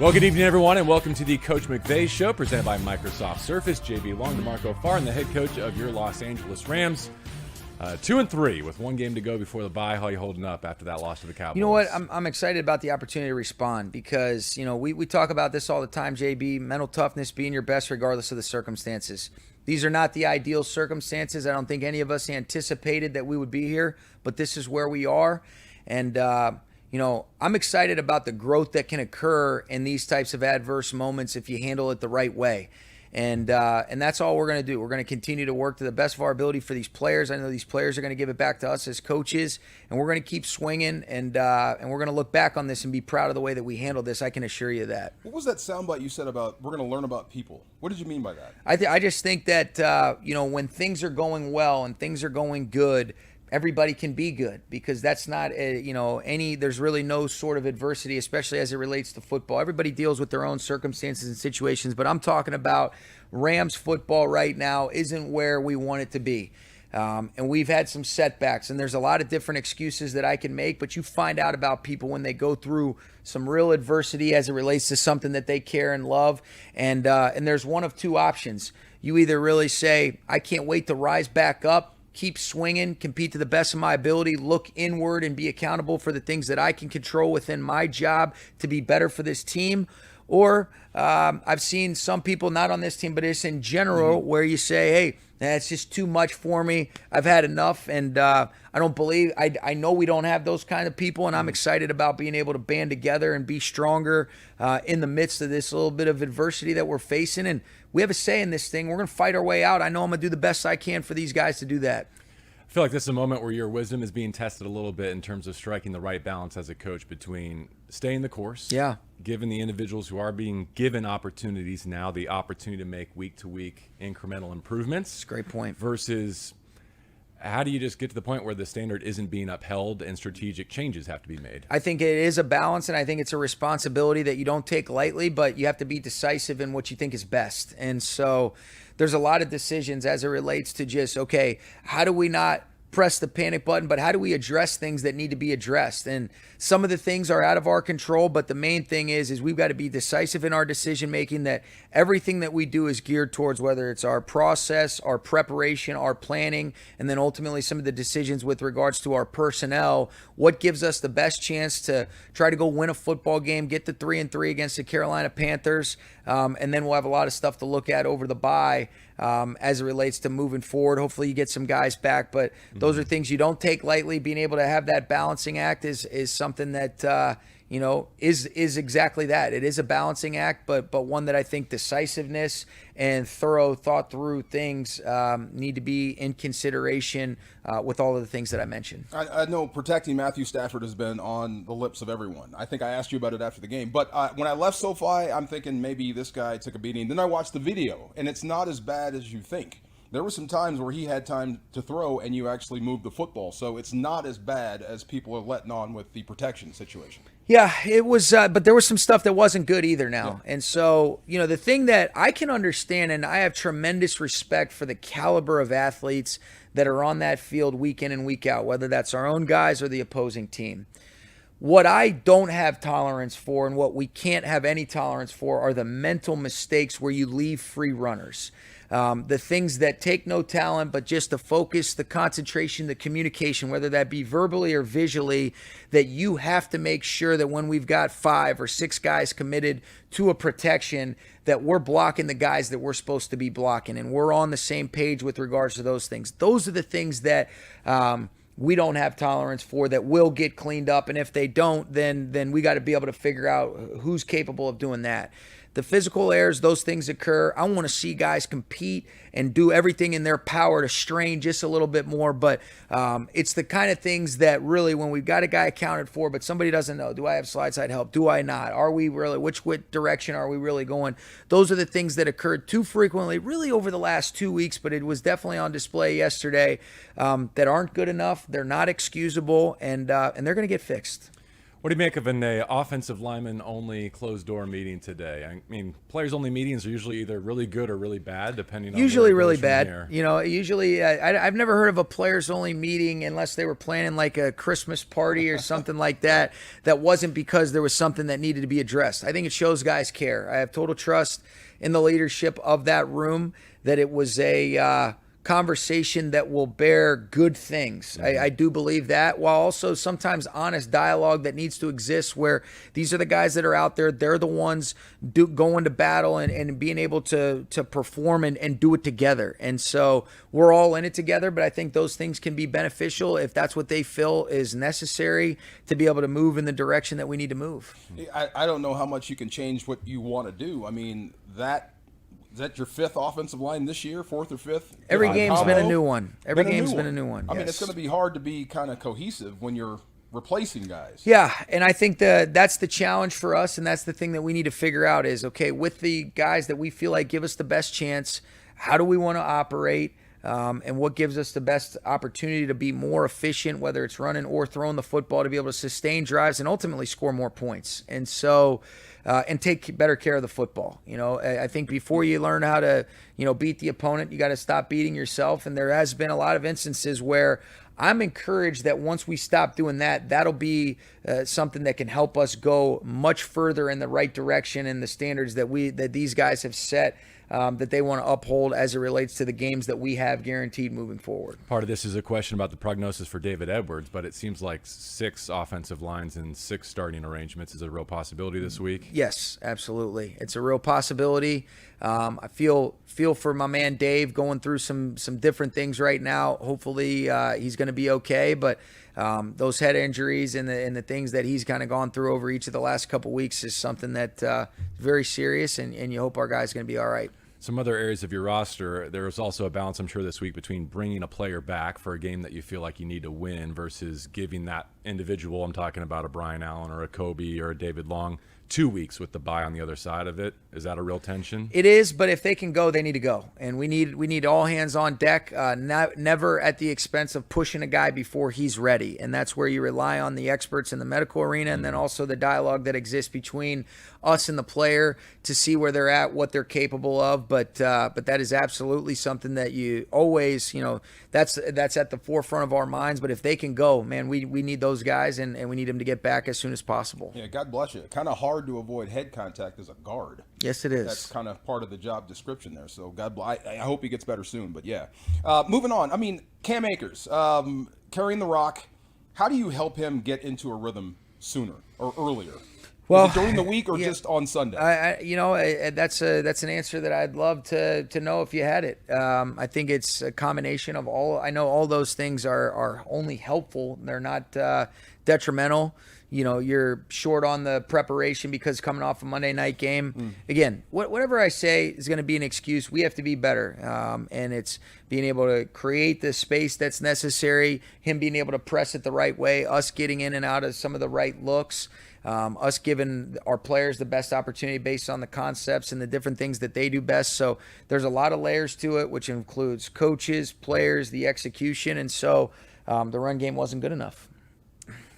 Well, good evening, everyone, and welcome to the Coach McVay Show, presented by Microsoft Surface. JB Long, DeMarco Farr, and the head coach of your Los Angeles Rams. 2-3 with one game to go before the bye. How are you holding up after that loss to the Cowboys? You know what? I'm excited about the opportunity to respond because, we talk about this all the time, JB, mental toughness, being your best regardless of the circumstances. These are not the ideal circumstances. I don't think any of us anticipated that we would be here, but this is where we are. And, I'm excited about the growth that can occur in these types of adverse moments if you handle it the right way. And that's all we're going to do. We're going to continue to work to the best of our ability for these players. I know these players are going to give it back to us as coaches, and we're going to keep swinging, and we're going to look back on this and be proud of the way that we handled this. I can assure you that. What was that soundbite you said about we're going to learn about people? What did you mean by that? I just think that, when things are going well and things are going good, everybody can be good because that's not, there's really no sort of adversity, especially as it relates to football. Everybody deals with their own circumstances and situations, but I'm talking about Rams football right now isn't where we want it to be. And we've had some setbacks, and there's a lot of different excuses that I can make, but you find out about people when they go through some real adversity as it relates to something that they care and love, and there's one of two options. You either really say, I can't wait to rise back up, keep swinging, compete to the best of my ability, look inward and be accountable for the things that I can control within my job to be better for this team. Or I've seen some people, not on this team, but just in general, where you say, hey, that's just too much for me. I've had enough, and I don't believe – I know we don't have those kind of people, and I'm excited about being able to band together and be stronger in the midst of this little bit of adversity that we're facing. And we have a say in this thing. We're going to fight our way out. I know I'm going to do the best I can for these guys to do that. I feel like this is a moment where your wisdom is being tested a little bit in terms of striking the right balance as a coach between staying the course, giving the individuals who are being given opportunities now the opportunity to make week-to-week incremental improvements. That's a great point. Versus how do you just get to the point where the standard isn't being upheld and strategic changes have to be made? I think it is a balance, and I think it's a responsibility that you don't take lightly, but you have to be decisive in what you think is best. And so there's a lot of decisions as it relates to just, okay, how do we not press the panic button, but how do we address things that need to be addressed? And some of the things are out of our control, but the main thing is we've got to be decisive in our decision making, that everything that we do is geared towards whether it's our process, our preparation, our planning, and then ultimately some of the decisions with regards to our personnel, what gives us the best chance to try to go win a football game, get to 3-3 against the Carolina Panthers, and then we'll have a lot of stuff to look at over the bye as it relates to moving forward. Hopefully you get some guys back, but those are things you don't take lightly. Being able to have that balancing act is something that is exactly that. It is a balancing act, but one that I think decisiveness and thorough, thought through things need to be in consideration with all of the things that I mentioned. I know protecting Matthew Stafford has been on the lips of everyone. I think I asked you about it after the game. But when I left SoFi, I'm thinking maybe this guy took a beating. Then I watched the video, and it's not as bad as you think. There were some times where he had time to throw, and you actually moved the football. So it's not as bad as people are letting on with the protection situation. Yeah, it was, but there was some stuff that wasn't good either now. Yeah. And so, the thing that I can understand, and I have tremendous respect for the caliber of athletes that are on that field week in and week out, whether that's our own guys or the opposing team. What I don't have tolerance for, and what we can't have any tolerance for, are the mental mistakes where you leave free runners. The things that take no talent, but just the focus, the concentration, the communication, whether that be verbally or visually, that you have to make sure that when we've got 5 or 6 guys committed to a protection, that we're blocking the guys that we're supposed to be blocking, and we're on the same page with regards to those things. Those are the things that we don't have tolerance for, that will get cleaned up, and if they don't, then we got to be able to figure out who's capable of doing that. The physical errors, those things occur. I want to see guys compete and do everything in their power to strain just a little bit more. But it's the kind of things that really, when we've got a guy accounted for, but somebody doesn't know, do I have slide side help? Do I not? Are we really, which direction are we really going? Those are the things that occurred too frequently, really over the last 2 weeks, but it was definitely on display yesterday, that aren't good enough. They're not excusable, and they're going to get fixed. What do you make of an offensive lineman-only closed-door meeting today? I mean, players-only meetings are usually either really good or really bad, depending on usually where it really goes from bad. here. Usually I've never heard of a players-only meeting unless they were planning like a Christmas party or something like that. That wasn't because there was something that needed to be addressed. I think it shows guys care. I have total trust in the leadership of that room that it was a conversation that will bear good things. I do believe that, while also sometimes honest dialogue that needs to exist where these are the guys that are out there. They're the ones going to battle and being able to perform and do it together. And so we're all in it together, but I think those things can be beneficial if that's what they feel is necessary to be able to move in the direction that we need to move. I don't know how much you can change what you want to do. I mean, is that your fifth offensive line this year, fourth or fifth? Every game's been a new one. Every game's been a new one. I mean, it's going to be hard to be kind of cohesive when you're replacing guys. Yeah, and I think that's the challenge for us, and that's the thing that we need to figure out is, okay, with the guys that we feel like give us the best chance, how do we want to operate? And what gives us the best opportunity to be more efficient, whether it's running or throwing the football, to be able to sustain drives and ultimately score more points. And so, and take better care of the football. I think before you learn how to, beat the opponent, you got to stop beating yourself. And there has been a lot of instances where I'm encouraged that once we stop doing that, that'll be something that can help us go much further in the right direction and the standards that these guys have set. That they want to uphold as it relates to the games that we have guaranteed moving forward. Part of this is a question about the prognosis for David Edwards, but it seems like 6 offensive lines and 6 starting arrangements is a real possibility this week. Yes, absolutely. It's a real possibility. I feel for my man Dave going through some different things right now. Hopefully he's going to be okay, but those head injuries and the things that he's kind of gone through over each of the last couple weeks is something that is very serious, and you hope our guy's going to be all right. Some other areas of your roster, there was also a balance, I'm sure, this week between bringing a player back for a game that you feel like you need to win versus giving that individual, I'm talking about a Brian Allen or a Kobe or a David Long, 2 weeks with the bye on the other side of it. Is that a real tension? It is, but if they can go, they need to go. And we need all hands on deck, never at the expense of pushing a guy before he's ready. And that's where you rely on the experts in the medical arena and then also the dialogue that exists between us and the player to see where they're at, what they're capable of. But that is absolutely something that you always, that's at the forefront of our minds. But if they can go, man, we need those guys and we need them to get back as soon as possible. Yeah, God bless you. Kind of hard to avoid head contact as a guard. Yes, it is. That's kind of part of the job description there. So God bless. I hope he gets better soon. But yeah, moving on. I mean, Cam Akers carrying the rock. How do you help him get into a rhythm sooner or earlier? Well, is it during the week or just on Sunday? That's an answer that I'd love to know if you had it. I think it's a combination of all. I know all those things are only helpful. They're not detrimental. You're short on the preparation because coming off a Monday night game. Again, whatever I say is going to be an excuse. We have to be better. And it's being able to create the space that's necessary, him being able to press it the right way, us getting in and out of some of the right looks, us giving our players the best opportunity based on the concepts and the different things that they do best. So there's a lot of layers to it, which includes coaches, players, the execution. And so the run game wasn't good enough.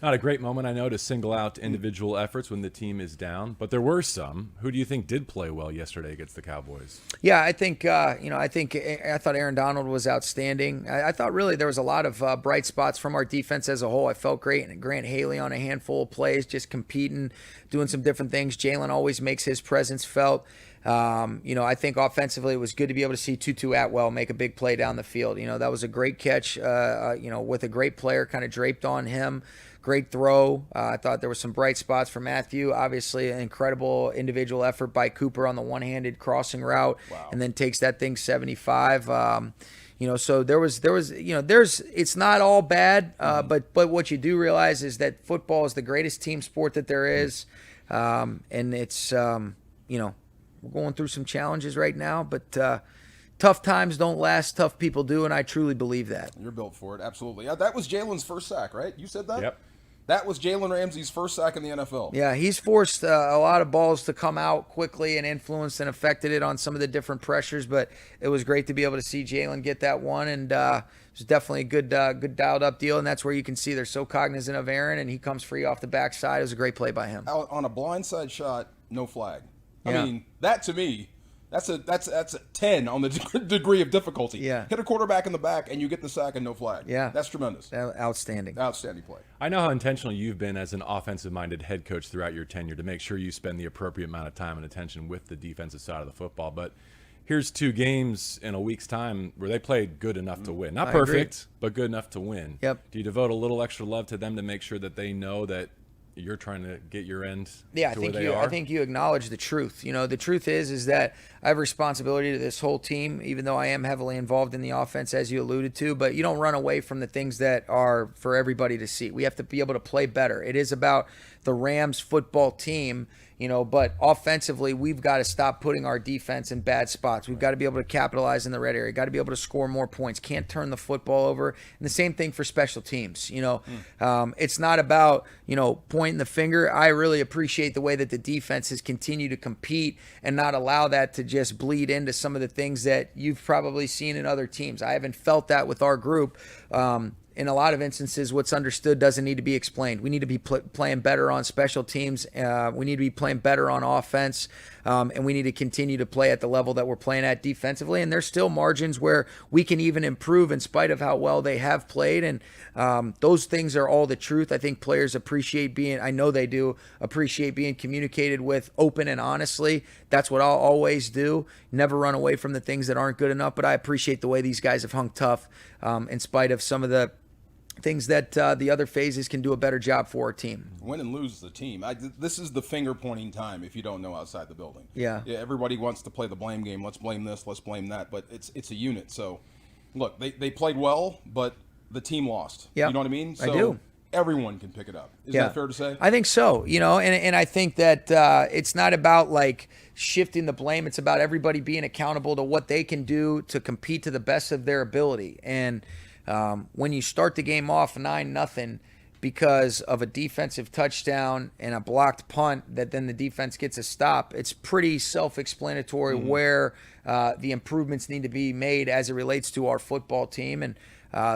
Not a great moment, I know, to single out individual efforts when the team is down, but there were some. Who do you think did play well yesterday against the Cowboys? Yeah, I think, I thought Aaron Donald was outstanding. I thought really there was a lot of bright spots from our defense as a whole. I felt great. And Grant Haley on a handful of plays, just competing, doing some different things. Jalen always makes his presence felt. I think offensively it was good to be able to see Tutu Atwell make a big play down the field. That was a great catch, with a great player kind of draped on him. Great throw. I thought there were some bright spots for Matthew. Obviously, an incredible individual effort by Cooper on the one-handed crossing route, and then takes that thing 75. So there was, it's not all bad, but what you do realize is that football is the greatest team sport that there is, and it's, we're going through some challenges right now, but tough times don't last, tough people do, and I truly believe that. You're built for it, absolutely. That was Jalen's first sack, right? You said that? Yep. That was Jalen Ramsey's first sack in the NFL. Yeah, he's forced a lot of balls to come out quickly and influenced and affected it on some of the different pressures, but it was great to be able to see Jalen get that one, and it was definitely a good dialed-up deal, and that's where you can see they're so cognizant of Aaron, and he comes free off the backside. It was a great play by him. On a blindside shot, no flag. I mean, that to me, that's a 10 on the degree of difficulty. Yeah. Hit a quarterback in the back and you get the sack and no flag. Yeah. That's tremendous. Outstanding. Outstanding play. I know how intentional you've been as an offensive-minded head coach throughout your tenure to make sure you spend the appropriate amount of time and attention with the defensive side of the football. But here's 2 games in a week's time where they played good enough to win. Not perfect, but good enough to win. Yep. Do you devote a little extra love to them to make sure that they know that you're trying to get your end I to where they are? I think you acknowledge the truth. You know, the truth is that I have responsibility to this whole team, even though I am heavily involved in the offense, as you alluded to, but you don't run away from the things that are for everybody to see. We have to be able to play better. It is about the Rams football team, you know, but offensively, we've got to stop putting our defense in bad spots. We've got to be able to capitalize in the red area, got to be able to score more points, can't turn the football over. And the same thing for special teams. You know, it's not about, you know, pointing the finger. I really appreciate the way that the defense has continued to compete and not allow that to just bleed into some of the things that you've probably seen in other teams. I haven't felt that with our group. In a lot of instances, what's understood doesn't need to be explained. We need to be playing better on special teams. We need to be playing better on offense. And we need to continue to play at the level that we're playing at defensively. And there's still margins where we can even improve in spite of how well they have played. And those things are all the truth. I think players appreciate I know they do, appreciate being communicated with open and honestly. That's what I'll always do. Never run away from the things that aren't good enough. But I appreciate the way these guys have hung tough in spite of some of the things that the other phases can do a better job for our team. Win and lose the team. This is the finger-pointing time if you don't know outside the building. Yeah, everybody wants to play the blame game. Let's blame this, let's blame that. But it's a unit. So, look, they played well, but the team lost. Yeah, you know what I mean? So I do. Everyone can pick it up. Is that fair to say? I think so. You know, and I think that it's not about like shifting the blame. It's about everybody being accountable to what they can do to compete to the best of their ability. And when you start the game off 9-0 because of a defensive touchdown and a blocked punt that then the defense gets a stop, it's pretty self-explanatory where the improvements need to be made as it relates to our football team. And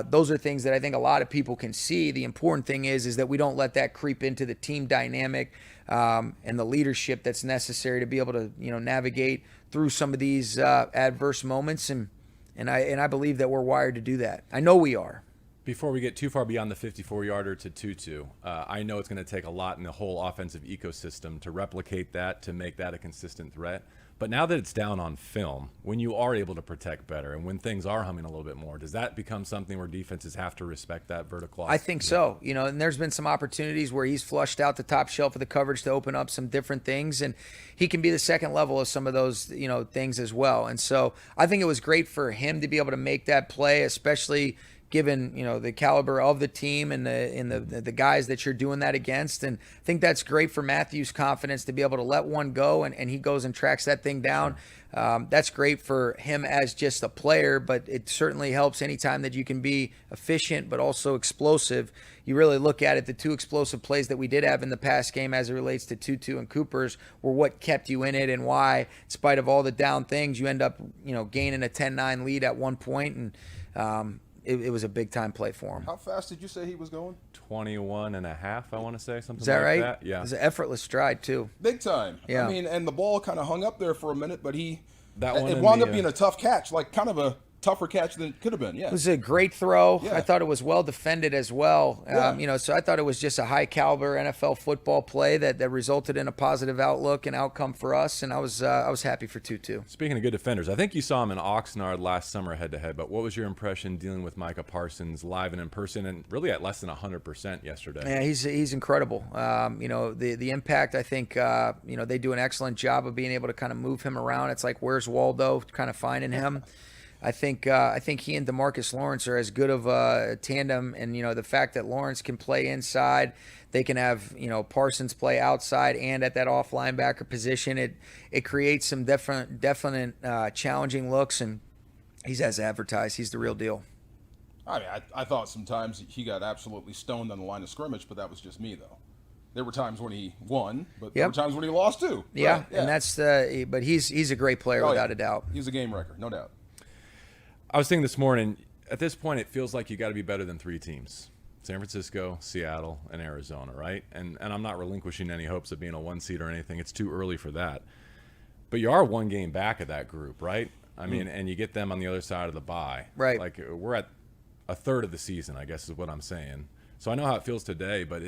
those are things that I think a lot of people can see. The important thing is that we don't let that creep into the team dynamic and the leadership that's necessary to be able to, you know, navigate through some of these adverse moments. And I believe that we're wired to do that. I know we are. Before we get too far beyond the 54-yarder to Tutu, I know it's going to take a lot in the whole offensive ecosystem to replicate that, to make that a consistent threat. But now that it's down on film, when you are able to protect better and when things are humming a little bit more, does that become something where defenses have to respect that vertical? I think so. You know, and there's been some opportunities where he's flushed out the top shelf of the coverage to open up some different things, and he can be the second level of some of those, you know, things as well. And so I think it was great for him to be able to make that play, especially given, you know, the caliber of the team and the guys that you're doing that against. And I think that's great for Matthew's confidence to be able to let one go and he goes and tracks that thing down. That's great for him as just a player, but it certainly helps anytime that you can be efficient but also explosive. You really look at it, the 2 explosive plays that we did have in the past game as it relates to Tutu and Cooper's were what kept you in it, and why, in spite of all the down things, you end up, you know, gaining a 10-9 lead at one point. And it was a big-time play for him. How fast did you say he was going? 21 and a half, I want to say, something Is that like right? that. Yeah. It was an effortless stride, too. Big time. Yeah. I mean, and the ball kind of hung up there for a minute, but it one wound up being a tough catch, like kind of a tougher catch than it could have been. Yeah. It was a great throw. Yeah. I thought it was well defended as well. Yeah. You know, so I thought it was just a high caliber NFL football play that resulted in a positive outlook and outcome for us. And I was happy for Tutu. Speaking of good defenders, I think you saw him in Oxnard last summer head-to-head, but what was your impression dealing with Micah Parsons live and in person and really at less than 100% yesterday? Yeah, he's incredible. You know, the impact, I think, you know, they do an excellent job of being able to kind of move him around. It's like, where's Waldo, kind of finding him. I think he and DeMarcus Lawrence are as good of a tandem, and you know the fact that Lawrence can play inside, they can have, you know, Parsons play outside and at that off linebacker position. It creates some definite challenging looks, and he's as advertised. He's the real deal. I mean, I thought sometimes he got absolutely stoned on the line of scrimmage, but that was just me, though. There were times when he won, but there were times when he lost too. Yeah, right? Yeah. And that's but he's a great player without a doubt. He's a game wrecker, no doubt. I was thinking this morning, at this point, it feels like you got to be better than 3 teams. San Francisco, Seattle, and Arizona, right? And I'm not relinquishing any hopes of being a 1 seed or anything. It's too early for that. But you are 1 game back of that group, right? I mean, and you get them on the other side of the bye. Right. Like, we're at a third of the season, I guess is what I'm saying. So I know how it feels today, but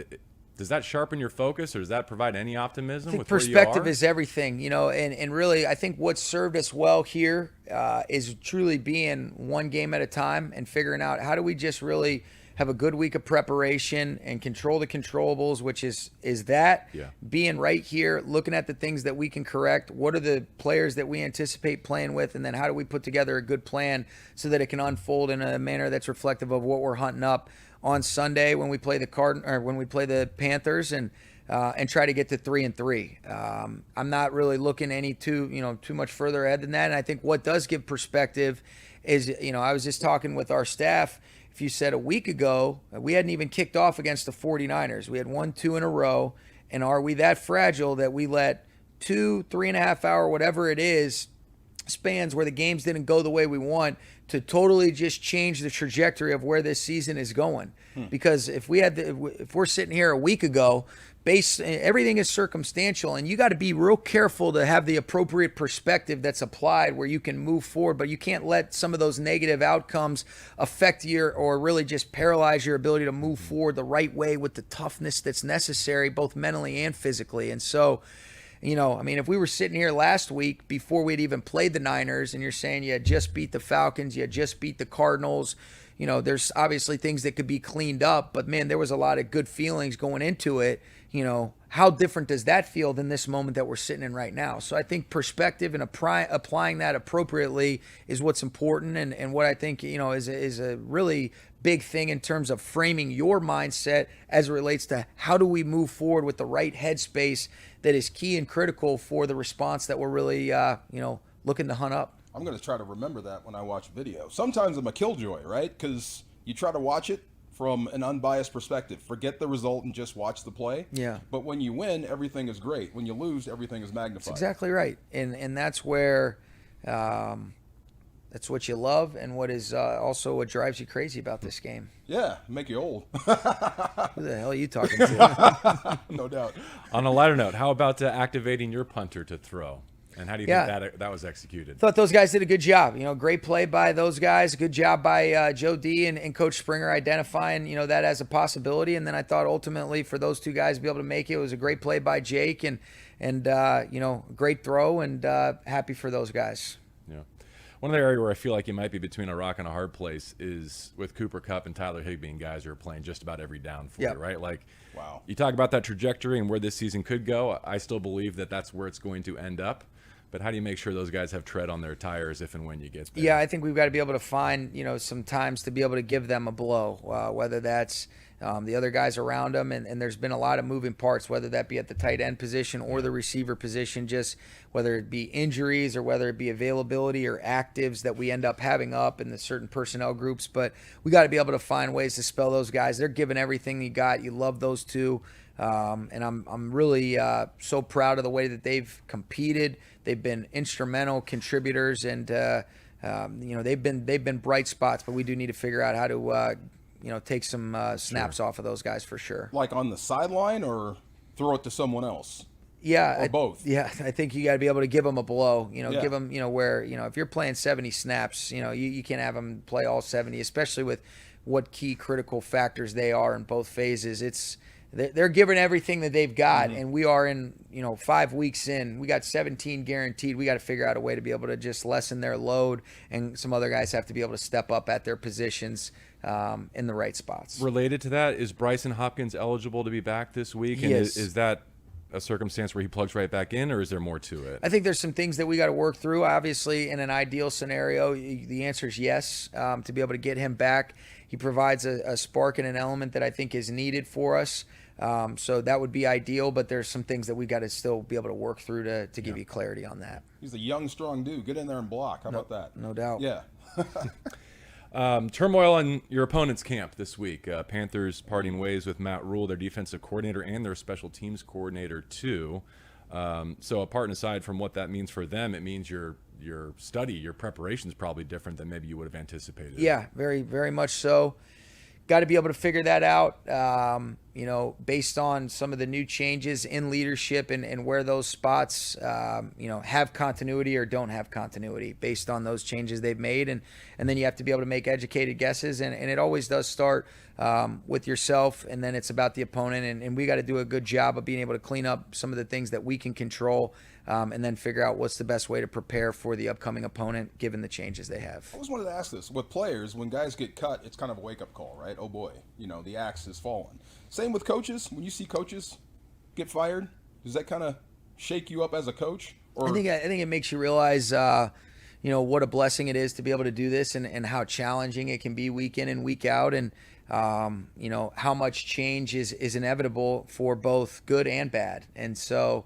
does that sharpen your focus, or does that provide any optimism? I think with perspective where you are? is everything, and really I think what served us well here is truly being 1 game at a time and figuring out how do we just really have a good week of preparation and control the controllables, which is that being right here, looking at the things that we can correct. What are the players that we anticipate playing with? And then how do we put together a good plan so that it can unfold in a manner that's reflective of what we're hunting up on Sunday when we play the Panthers and try to get to 3-3. I'm not really looking any too much further ahead than that. And I think what does give perspective is, I was just talking with our staff. If you said a week ago, we hadn't even kicked off against the 49ers. We had 1-2 in a row. And are we that fragile that we let 2, 3.5 hour, whatever it is, spans where the games didn't go the way we want to totally just change the trajectory of where this season is going? Because if we're sitting here a week ago, everything is circumstantial, and you got to be real careful to have the appropriate perspective that's applied where you can move forward, but you can't let some of those negative outcomes affect or really just paralyze your ability to move forward the right way with the toughness that's necessary, both mentally and physically. And so, if we were sitting here last week before we'd even played the Niners and you're saying you had just beat the Falcons, you had just beat the Cardinals, there's obviously things that could be cleaned up, but man, there was a lot of good feelings going into it. How different does that feel than this moment that we're sitting in right now? So I think perspective and applying that appropriately is what's important, and what I think, is a really big thing in terms of framing your mindset as it relates to how do we move forward with the right headspace that is key and critical for the response that we're really, looking to hunt up. I'm going to try to remember that when I watch video. Sometimes I'm a killjoy, right? Because you try to watch it from an unbiased perspective. Forget the result and just watch the play. Yeah. But when you win, everything is great. When you lose, everything is magnified. That's exactly right. And that's where that's what you love and what is also what drives you crazy about this game. Yeah, make you old. Who the hell are you talking to? No doubt. On a lighter note, how about activating your punter to throw? And how do you think that was executed? Thought those guys did a good job. Great play by those guys. Good job by Joe D and Coach Springer identifying, that as a possibility. And then I thought ultimately for those 2 guys to be able to make it was a great play by Jake and great throw, and happy for those guys. Yeah. One other area where I feel like you might be between a rock and a hard place is with Cooper Kupp and Tyler Higbee and guys who are playing just about every down for you, right? Like, wow. You talk about that trajectory and where this season could go. I still believe that that's where it's going to end up. But how do you make sure those guys have tread on their tires if and when you get there? Yeah, I think we've got to be able to find, some times to be able to give them a blow, whether that's the other guys around them. And there's been a lot of moving parts, whether that be at the tight end position or the receiver position, just whether it be injuries or whether it be availability or actives that we end up having up in the certain personnel groups. But we got to be able to find ways to spell those guys. They're giving everything you got. You love those 2. And I'm really so proud of the way that they've competed. They've been instrumental contributors, and they've been bright spots. But we do need to figure out how to take some snaps off of those guys for sure. Like on the sideline, or throw it to someone else. Yeah, or both. Yeah, I think you got to be able to give them a blow. Give them where if you're playing 70 snaps, you can't have them play all 70, especially with what key critical factors they are in both phases. They're giving everything that they've got, and we are in 5 weeks in. We got 17 guaranteed. We got to figure out a way to be able to just lessen their load, and some other guys have to be able to step up at their positions in the right spots. Related to that, is Bryson Hopkins eligible to be back this week? And is that a circumstance where he plugs right back in, or is there more to it? I think there's some things that we got to work through. Obviously, in an ideal scenario, the answer is yes, to be able to get him back. He provides a spark and an element that I think is needed for us. So that would be ideal, but there's some things that we got to still be able to work through to give you clarity on that. He's a young, strong dude. Get in there and block. How about that? No doubt. Yeah. Turmoil on your opponent's camp this week. Panthers parting ways with Matt Rule, their defensive coordinator, and their special teams coordinator too. So apart and aside from what that means for them, it means your study, your preparation is probably different than maybe you would have anticipated. Yeah, very, very much so. Got to be able to figure that out, based on some of the new changes in leadership and where those spots, have continuity or don't have continuity based on those changes they've made. And then you have to be able to make educated guesses. And it always does start with yourself, and then it's about the opponent. And we got to do a good job of being able to clean up some of the things that we can control, and then figure out what's the best way to prepare for the upcoming opponent given the changes they have. I always wanted to ask this. With players, when guys get cut, it's kind of a wake-up call, right? Oh, boy, the axe has fallen. Same with coaches. When you see coaches get fired, does that kind of shake you up as a coach? Or? I think it makes you realize, what a blessing it is to be able to do this and how challenging it can be week in and week out. And, how much change is inevitable for both good and bad. And so,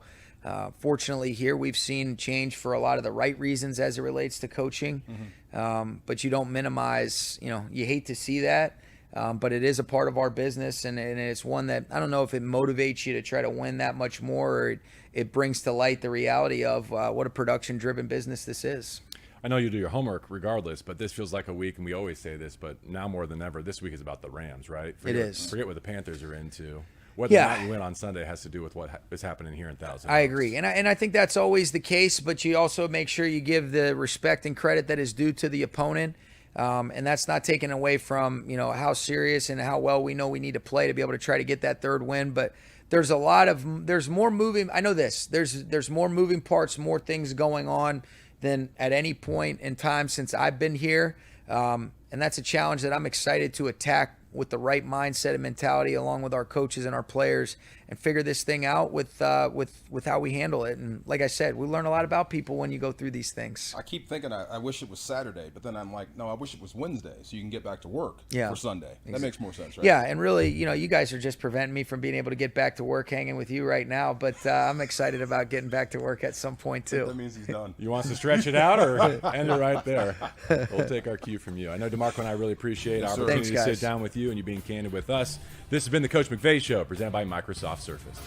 fortunately here we've seen change for a lot of the right reasons as it relates to coaching. But you don't minimize, you hate to see that. But it is a part of our business, and it's one that I don't know if it motivates you to try to win that much more, or it brings to light the reality of what a production-driven business this is. I know you do your homework regardless, but this feels like a week, and we always say this, but now more than ever, this week is about the Rams, right? It is. Forget what the Panthers are into. Whether or not you win on Sunday has to do with what is happening here in Thousand Oaks. I agree, and I think that's always the case, but you also make sure you give the respect and credit that is due to the opponent. And that's not taken away from, how serious and how well we know we need to play to be able to try to get that third win. But there's more moving. I know this. There's more moving parts, more things going on than at any point in time since I've been here. And that's a challenge that I'm excited to attack with the right mindset and mentality, along with our coaches and our players, and figure this thing out with how we handle it. And like I said, we learn a lot about people when you go through these things. I keep thinking I wish it was Saturday, but then I'm like, no, I wish it was Wednesday so you can get back to work for Sunday. Exactly. That makes more sense, right? Yeah, and really, you guys are just preventing me from being able to get back to work hanging with you right now, but I'm excited about getting back to work at some point too. That means he's done. You want us to stretch it out or end it right there? We'll take our cue from you. I know DeMarco and I really appreciate our opportunity to sit down with you and you being candid with us. This has been the Coach McVay Show, presented by Microsoft Surface.